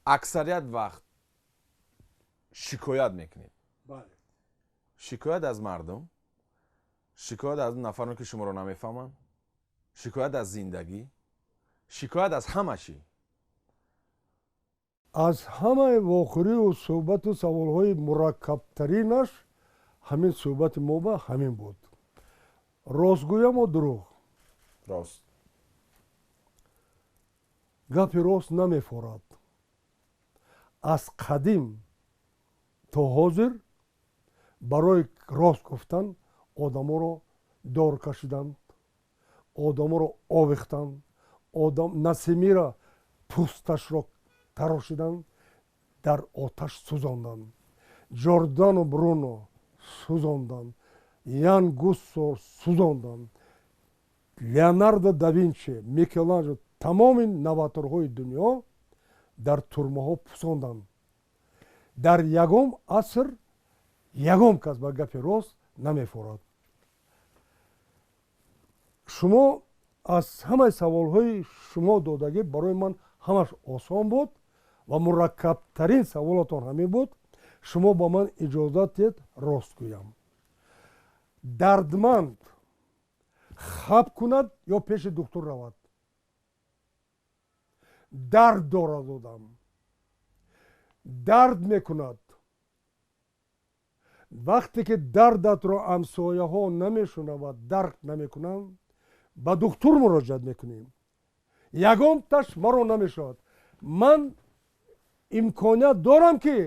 аксарият вақт шикоят мекунед. шикоят аз мардум, шикоят аз нафароне ки шуморо намефаҳманд, шикоят аз зиндагӣ, шикоят аз ҳама чӣ. аз ҳамаи вохӯриву суҳбату саволҳои мураккабтаринаш ҳамин суҳбати мо ба ҳамин буд. Ростгӯям ё дурӯғ? Рост. гапи рост намефорад. аз қадим то ҳозир барои рост гуфтан одаморо дор кашиданд, одаморо овехтанд, насимира пӯсташро тарошиданд, дар оташ сӯзонданд. ҷордану бруно сӯзонданд, ян гуссо сӯзонданд, леонардо да винчи, микеланҷело, тамоми наваторҳои дунё дар турмаҳо пӯсонданд. дар ягом аср ягом кас ба гапи рост намефорад. шумо аз ҳамаи саволҳои шумо додагӣ барои ман ҳамаш осон буд ва мураккабтарин саволотон ҳамин буд. шумо ба ман иҷозат диҳед рост гӯям. дардманд хаб кунад ё пеши духтур равад? дард дорад одам, дард мекунад. вақте ки дардатро ҳамсояҳо намешунавад, дарк намекунанд, ба духтур муроҷиат мекунем. ягонташ маро намешавад. ман имконият дорам ки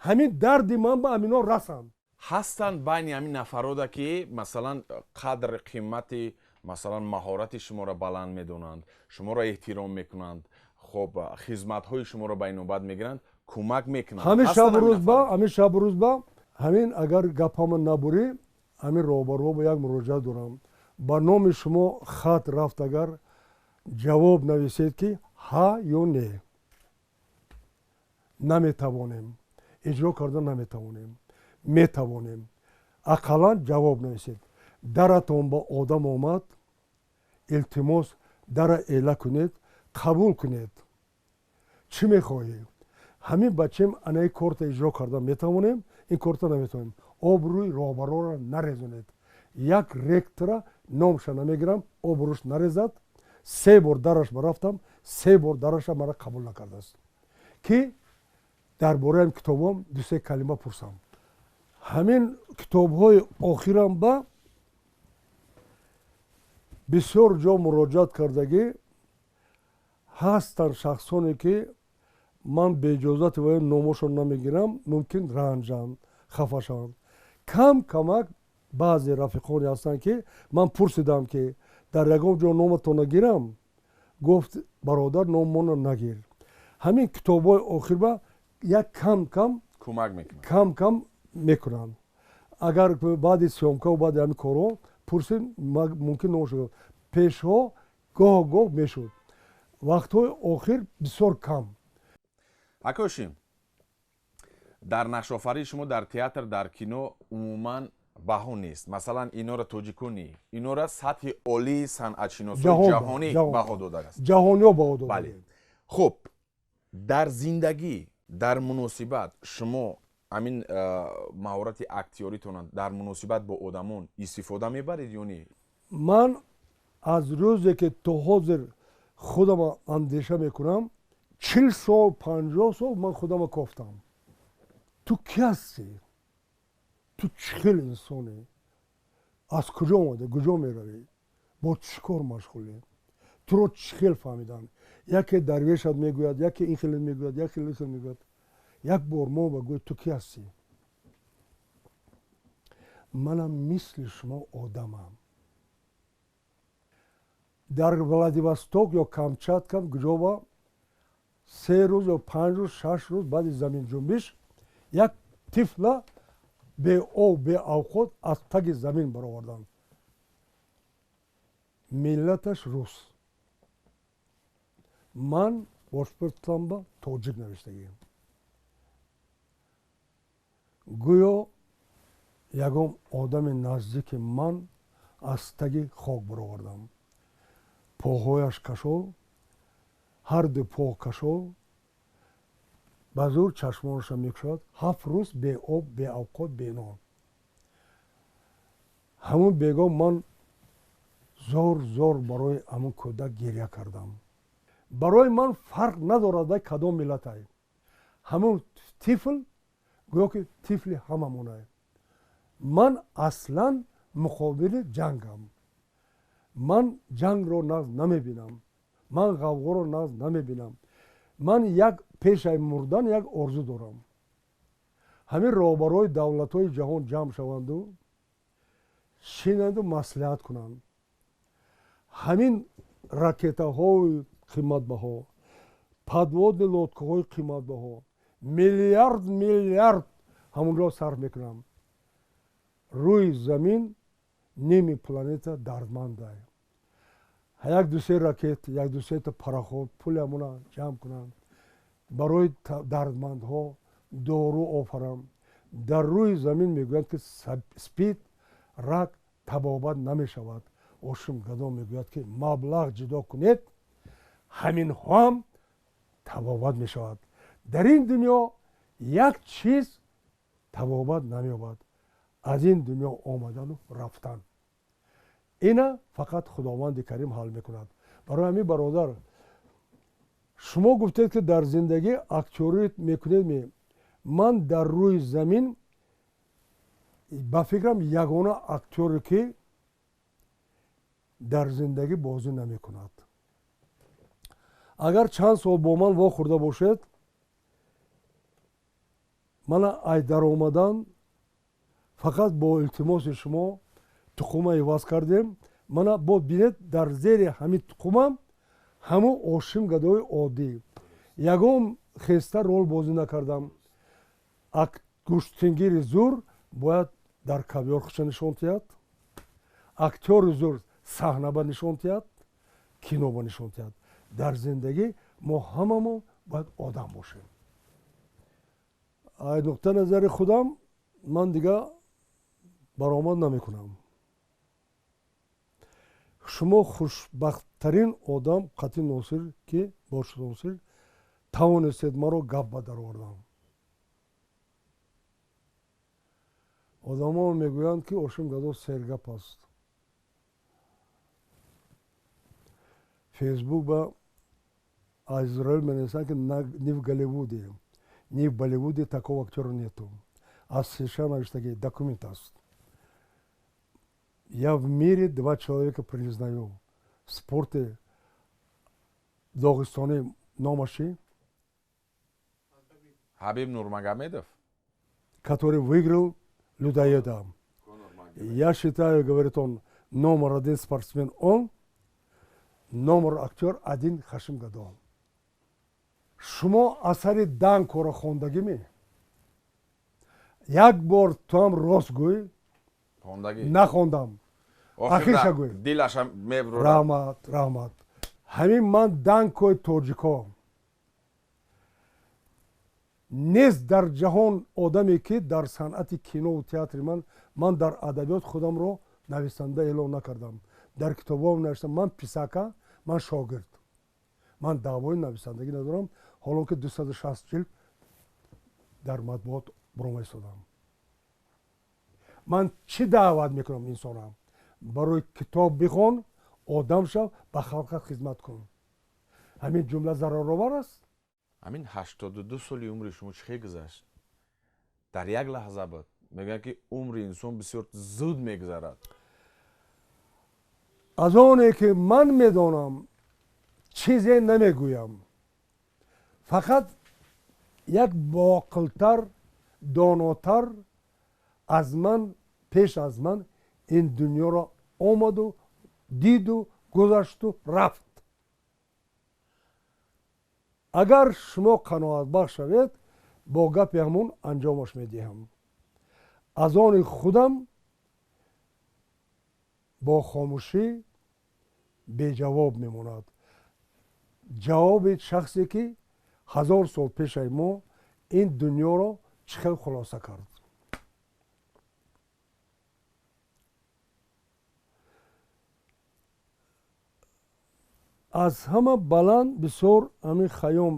ҳамин дарди ман ба ҳамино расанд. ҳастанд байни ҳамин нафарода ки масалан қадри қимати масалан маҳорати шуморо баланд медонанд, шуморо эҳтиром мекунанд, хоб хизматҳои шуморо ба инобат мегиранд, кӯмак мекунанд. ҳамин шабу рӯз ба ҳамин агар гапамон набурӣ, ҳамин роҳбаро ба як муроҷиат дорам. ба номи шумо хат рафт, агар ҷавоб нависед ки ҳа ё не. наметавонем иҷро карда, наметавонем, метавонем. ақаллан ҷавоб нависед. даратон ба одам омад, илтимос дара эъла кунед, қабул кунед. чӣ мехоҳӣ? ҳамин бачем анаи корта иҷро карда метавонем, ин корта наметавонем. обрӯи роҳбароро нарезонед. як ректора номша намегирам, обрӯш нарезад. 3 бор дараш рафтам, 3 бор дараша мара қабул накардааст ки дар бораи китобам 2-3 калима пурсам. ҳамин китобҳои охирам ба бисёр ҷо муроҷиат кардагӣ ҳастанд шахсоне ки ман беиҷозати ваи номашон намегирам, мумкин ранҷанд, хафа шаванд. кам камак баъзе рафиқоне ҳастанд ки ман пурсидам ки дар ягон ҷо номатона гирам, гуфт бародар номмона нагир. ҳамин китобҳои охир ба як кам кам мекунанд. агар баъди сёмкаву баъди ҳамин корҳо пурсед, мумкин номашо пешҳо гоҳ мешуд, вақтҳои охир бисёр кам. акоши дар нақшофарии шумо дар театр, дар кино умуман баҳо нест. масалан иноро тоҷикони иноро сатҳи олии санъатшиносии ҷаҳонӣ баҳо додааст. ҷаҳониё баҳо додааст. хуб, дар зиндагӣ, дар муносибат шумо ҳамин маҳорати актёритона дар муносибат бо одамон истифода мебаред ё не? ман аз рӯзе ки то ҳозир худама андеша мекунам, 40 сол 50 сол ман худама кофтам. ту кӣ ҳастӣ? ту чӣ хел инсоне? аз куҷо омаде? куҷо меравӣ? бо чӣ кор машғулӣ? туро чӣ хел фаҳмиданд? яке дарвешат мегӯяд, яке ин хел мегӯяд, яке ин хел мегӯяд. як бор мо багӯй, ту кӣ ҳастӣ? манам мисли шумо одамам. дар Владивосток ё Камчатка куҷоба 3 рӯз ё 5 рӯз 6 рӯз баъди заминҷунбиш як тифла беоб беавқот аз таги замин бароварданд. миллаташ рус. ман пошпортам ба тоҷик навиштагӣ. гӯё ягон одами наздики ман аз таги хок баровардам. поҳояш кашол, ҳарду по кашол, ба зур чашмонашон мекушод. 7 рӯз беоб, беавқот, бенон. ҳамун бегоҳ ман зор барои ҳамун кӯдак гирья кардам. барои ман фарқ надорад вай кадом миллатай. ҳамун тифл гӯё ки тифли ҳамамонай. ман аслан муқобили ҷангам. ман ҷангро нағз намебинам. ман ғавғоро нағз намебинам. ман як пешаи мурдан як орзу дорам. ҳамин роҳбарои давлатҳои ҷаҳон ҷамъ шаванду шинанду маслиҳат кунанд. ҳамин ракетаҳои қиматбаҳо, подводни лодкаҳои қиматбаҳо миллиард ҳамунро сарф мекунам. рӯи замин ними планета дардмандай. як ду се ракет, як ду се та пароход пули ҳамуна ҷамъ кунанд. барои дардмандҳо дору офарам. дар рӯи замин мегӯянд ки спид, рак табобат намешавад. ошим гадо мегӯяд ки маблағ ҷудо кунед, ҳаминҳо ҳам табобат мешавад. дар ин дунё як чиз табобат намеёбад. аз ин дунё омадану рафтан. ина фақат худованди карим ҳал мекунад. барои ҳамин бародар, шумо гуфтед ки дар зиндагӣ актёрӣ мекунед. ман дар рӯи замин ба фикрам ягона актёре ки дар зиндагӣ бозӣ намекунад. агар чанд сол бо ман вохӯрда бошед, мана ай даромадан фақат бо илтимоси шумо туқума иваз кардем. мана бо бинед дар зери ҳамин туқумам ҳамун Ошим Гадои оддӣ ягон хеста рол бозӣ накардам. гӯштингири зур бояд дар кавёрхша нишон диҳад, актёри зур саҳнаба нишон диҳад, киноба нишон диҳад. дар зиндагӣ мо ҳамамон бояд одам бошем. аз нуқтаи назари худам ман дига баромад намекунам. шумо хушбахттарин одам қатъи Носир ки бошед Носир тавонистед маро гап ба даровардам. одамон мегӯянд ки Ошим Гадо сергап аст. фейсбук ба аз Израил менависанд ки ни в Голливуде, ни в Болливуде такого актера нету. Аз США навиштаги документ аст. Я в мире 2 человека признаю. В спорте Дагестане номаши Хабиб Нурмагомедов, который выиграл людоеда. Я считаю, говорит он, номер 1 спортсмен он, номер актер 1 Ошим Гадо. шумо асари Данкоро хондагимӣ? як бор ту ҳам рост гӯй? Нахондам. Ахирша гӯй. Дилашам мебурад. Раҳмат. ҳамин ман Данкои тоҷико. нест дар ҷаҳон одаме ки дар санъати кинову театри ман дар адабиёт худамро нависанда эълон накардам. дар китобҳоам навиштам ман писака, ман шогирд. ман даъвои нависандагӣ надорам, ҳоло ки 260 ҷилд дар матбуот бурома истодам. ман чӣ даъват мекунам инсонам? барои китоб бихон, одам шав, ба халқат хизмат кун. ҳамин ҷумла зараровар аст? ҳамин 82 соли умри шумо чӣ хел гузашт? дар як лаҳза буд. мегӯянд ки умри инсон бисёр зуд мегузарад. аз оне ки ман медонам чизе намегӯям. фақат як боақилтар, донотар аз ман, пеш аз ман ин дунёро омаду диду гузашту рафт. агар шумо қаноатбахш шавед, бо гапи ҳамун анҷомаш медиҳам. аз они худам бо хомӯшӣ беҷавоб мемонад. ҷавоби шахсе ки 1000 сол пешаи мо ин дунёро чӣ хел хулоса кард. аз ҳама баланд бисёр ҳамин хаём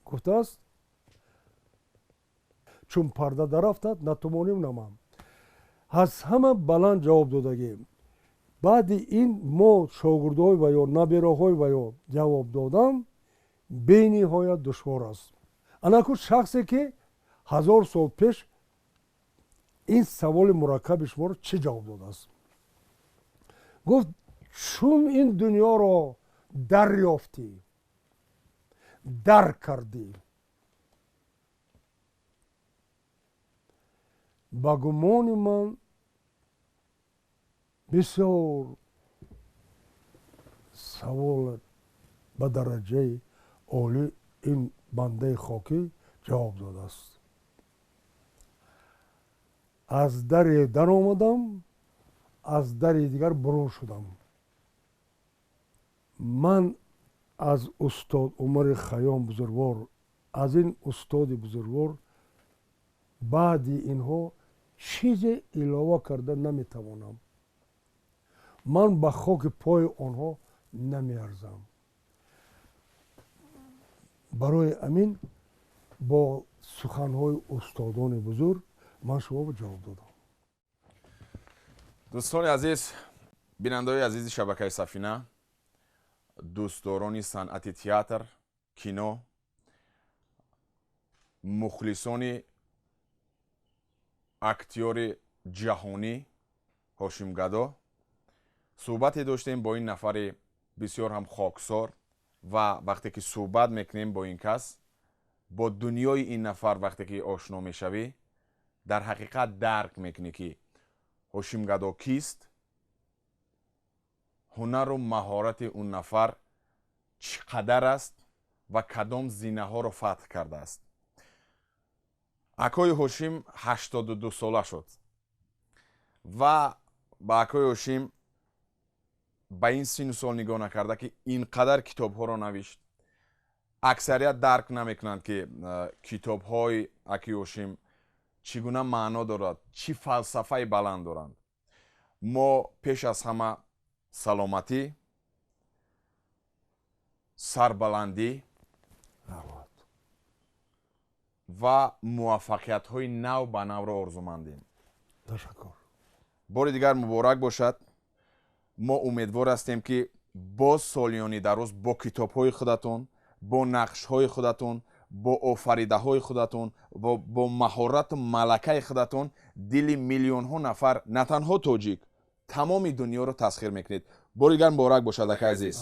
гуфтааст, чун парда дарафтад натувонем намам аз ҳама баланд ҷавоб додагем баъди ин мо шогирдҳои ва ё набераҳои ва ё ҷавоб додан бениҳоят душвор аст анаку шахсе ки 1000 сол пеш ин саволи мураккаби шуморо чӣ ҷавоб додааст гуфт чун ин дунёро дарёфтӣ дарк кардӣ ба гумони ман бисёр савол ба дараҷаи олӣ ин бандаи хокӣ ҷавоб додааст аз даре даромадам аз дари дигар бурун шудам ман аз устод умари хайём бузургвор аз ин устоди бузургвор баъди инҳо чизе илова карда наметавонам ман ба хоки пои онҳо намеарзам барои амин бо суханҳои устодони бузург ман шуморо ҷавоб додам дӯстони азиз бинандаҳои азизи шабакаи сафина дӯстдорони санъати театр кино мухлисони актёри ҷаҳонӣ ҳошимгадо суҳбате доштем бо ин нафари бисёр ҳам хоксор ва вақте ки суҳбат мекунем бо ин кас бо дунёи ин нафар вақте ки ошно мешавӣ дар ҳақиқат дарк мекунӣ ки ҳошимгадо кист ҳунару маҳорати он нафар чӣ қадар аст ва кадом зинаҳоро фатҳ кардааст акои ҳошим 82 сола шуд ва ба акои ҳошим ба ин сину сол нигоҳ накарда ки ин қадар китобҳоро навишт аксарият дарк намекунанд ки китобҳои акои ҳошим чӣ гуна маъно дорад чӣ фалсафаи баланд доранд мо пеш аз ҳама саломатӣ сарбаландӣ ва муваффақиятҳои нав ба навро орзумандем ташаккур бори дигар муборак бошад мо умедвор ҳастем ки боз солиёни дароз бо китобҳои худатон бо нақшҳои худатон бо офаридаҳои худатон бо маҳорату малакаи худатон дили миллионҳо нафар на танҳо тоҷик тамоми дунёро тасхир мекунед бори дигар муборак бошад акай азиз